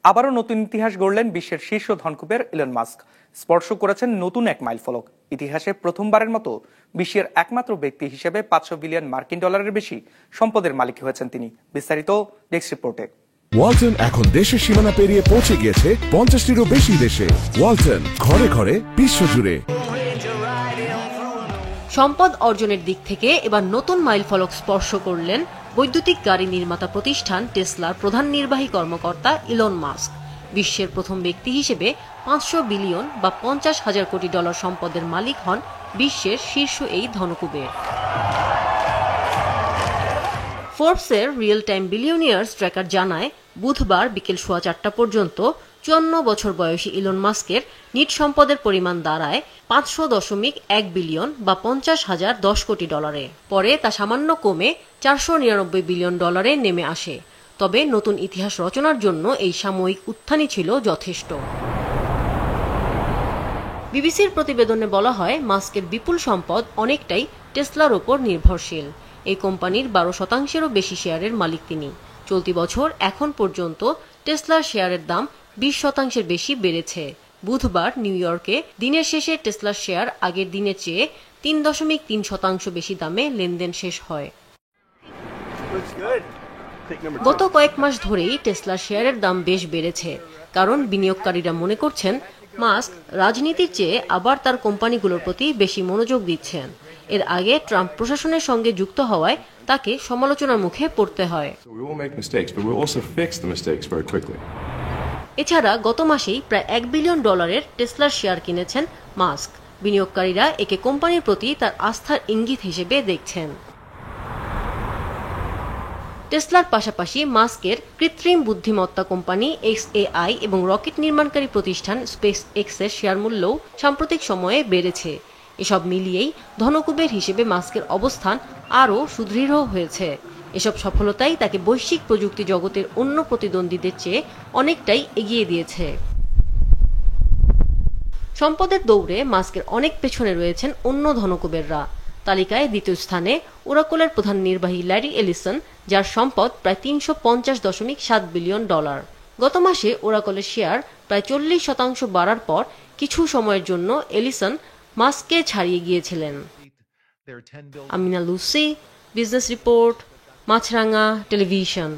আবারও নতুন ইতিহাস গড়লেন বিশ্বের শীর্ষ ধনকুবের ইলন মাস্ক। স্পর্শ করেছেন নতুন এক মাইলফলক। ইতিহাসে প্রথমবারের মতো বিশ্বের একমাত্র ব্যক্তি হিসেবে 500 বিলিয়ন মার্কিন ডলারের বেশি সম্পদের মালিক হয়েছেন তিনি। বিস্তারিত ডেস্ক রিপোর্টে। ওয়ালটন এখন দেশের সীমানা পেরিয়ে পৌঁছে গিয়েছে 50টিরও বেশি দেশে। ওয়ালটন, ঘরে ঘরে, বিশ্বজুড়ে। সম্পদ অর্জনের দিক থেকে এবার নতুন মাইলফলক স্পর্শ করলেন বৈদ্যুতিক গাড়ি নির্মাতা প্রতিষ্ঠান টেসলার প্রধান নির্বাহী কর্মকর্তা ইলন মাস্ক। বিশ্বের প্রথম ব্যক্তি হিসেবে 500 বিলিয়ন বা 50,000 কোটি ডলার সম্পদের মালিক হন বিশ্বের শীর্ষ এই ধনকুবের। ফোর্বসের রিয়েল টাইম বিলিয়নিয়ার্স ট্র্যাকার জানায়, বুধবার বিকেল 4:15 পর্যন্ত 54 বছর বয়সী ইলন মাস্কের নিট সম্পদের পরিমাণ দাঁড়ায় 500.1 বিলিয়ন বা 50,010 কোটি ডলারে। পরে তা সামান্য কমে 499 বিলিয়ন ডলারে নেমে আসে। তবে নতুন ইতিহাস রচনার জন্য এই সাময়িক উত্থানই ছিল যথেষ্ট। বিবিসির প্রতিবেদনে বলা হয়, মাস্কের বিপুল সম্পদ অনেকটাই টেসলার ওপর নির্ভরশীল। এই কোম্পানির 12%-এরও বেশি শেয়ারের মালিক তিনি। চলতি বছর এখন পর্যন্ত টেসলার শেয়ারের দাম 20% বেশি বেড়েছে। বুধবার নিউ ইয়র্কে দিনের শেষে টেসলার শেয়ার আগের দিনের চেয়ে 3.3% বেশি দামে লেনদেন শেষ হয়। গত কয়েক মাস ধরেই টেসলার শেয়ারের দাম বেশ বেড়েছে, কারণ বিনিয়োগকারীরা মনে করছেন মাস্ক রাজনীতির চেয়ে আবার তার কোম্পানিগুলোর প্রতি বেশি মনোযোগ দিচ্ছেন। এর আগে ট্রাম্প প্রশাসনের সঙ্গে যুক্ত হওয়ায় তাকে সমালোচনার মুখে পড়তে হয়। এছাড়া গত মাসেই প্রায় $1 বিলিয়ন টেসলার শেয়ার কিনেছেন মাস্ক। বিনিয়োগকারীরা একে কোম্পানির প্রতি তার আস্থার ইঙ্গিত হিসেবে দেখছেন। টেসলার পাশাপাশি মাস্কের কৃত্রিম বুদ্ধিমত্তা কোম্পানি XAI এবং রকেট নির্মাণকারী প্রতিষ্ঠান স্পেস এক্সের শেয়ার মূল্যও সাম্প্রতিক সময়ে বেড়েছে। এসব মিলিয়েই ধনকুবের হিসেবে মাস্কের অবস্থান আরও সুদৃঢ় হয়েছে। এসব সফলতাই তাকে বৈশ্বিক প্রযুক্তি জগতের অন্য প্রতিদ্বন্দ্বীদের চেয়ে অনেকটাই এগিয়ে দিয়েছে। সম্পদের দৌড়ে মাস্কের অনেক পেছনে রয়েছেন অন্য ধনকুবেররা। তালিকায় দ্বিতীয় স্থানে ওরাকলের প্রধান নির্বাহী ল্যারি এলিসন, যার সম্পদ প্রায় $350.7 বিলিয়ন। গত মাসে ওরাকলের শেয়ার প্রায় 40% বাড়ার পর কিছু সময়ের জন্য এলিসন মাস্ককে ছাড়িয়ে গিয়েছিলেন। আমিনা লুসি, বিজনেস রিপোর্ট, মাছরাঙা টেলিভিশন।